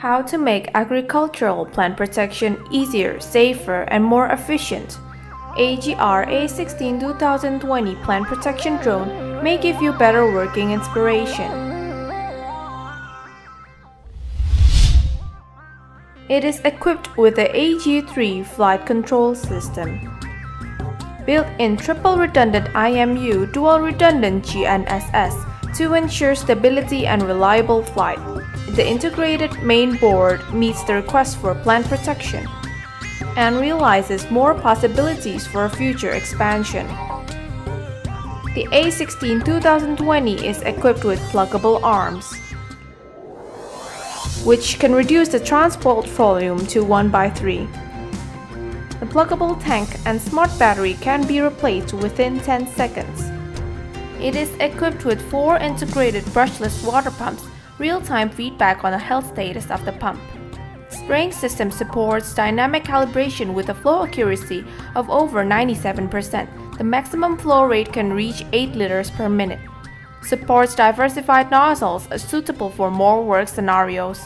How to make agricultural plant protection easier, safer, and more efficient. AGR A16 2020 Plant Protection Drone may give you better working inspiration. It is equipped with the AG3 flight control system. Built-in triple redundant IMU dual redundant GNSS to ensure stability and reliable flight. The integrated main board meets the request for plant protection and realizes more possibilities for future expansion. The A16 2020 is equipped with pluggable arms, which can reduce the transport volume to 1/3. The pluggable tank and smart battery can be replaced within 10 seconds. It is equipped with 4 integrated brushless water pumps, real-time feedback on the health status of the pump. Spraying system supports dynamic calibration with a flow accuracy of over 97%. The maximum flow rate can reach 8 liters per minute. Supports diversified nozzles suitable for more work scenarios.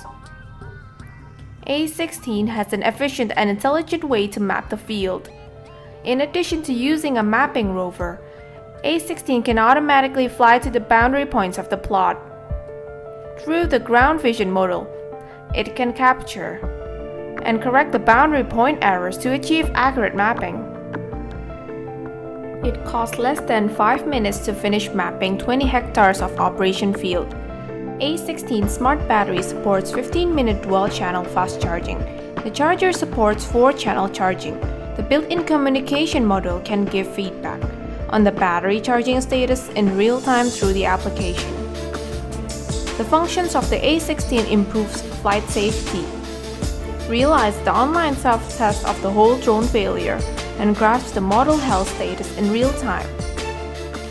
A16 has an efficient and intelligent way to map the field. In addition to using a mapping rover, A16 can automatically fly to the boundary points of the plot. Through the ground vision module, it can capture and correct the boundary point errors to achieve accurate mapping. It costs less than 5 minutes to finish mapping 20 hectares of operation field. A16 smart battery supports 15-minute dual-channel fast charging. The charger supports 4-channel charging. The built-in communication module can give feedback on the battery charging status in real time through the application. The functions of the A16 improves flight safety, realize the online self-test of the whole drone failure, and grasps the model health status in real time.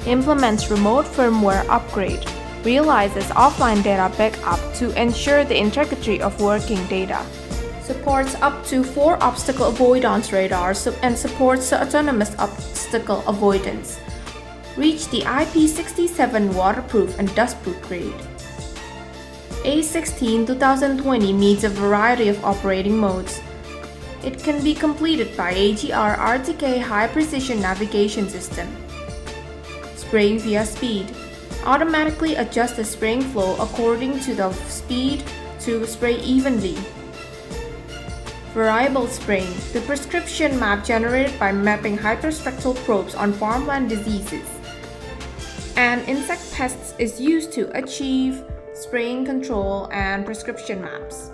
Implements remote firmware upgrade, realizes offline data backup to ensure the integrity of working data. Supports up to 4 obstacle avoidance radars and supports autonomous obstacle avoidance. Reach the IP67 waterproof and dustproof grade. A16 2020 meets a variety of operating modes. It can be completed by AGR RTK High Precision Navigation System. Spraying via speed. Automatically adjust the spraying flow according to the speed to spray evenly. Variable spraying. The prescription map generated by mapping hyperspectral probes on farmland diseases and insect pests is used to achieve spraying control and prescription maps.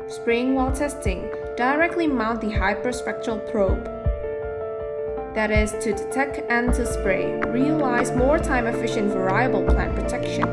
Spraying while testing. Directly mount the hyperspectral probe. That is to detect and to spray. Realize more time-efficient variable plant protection.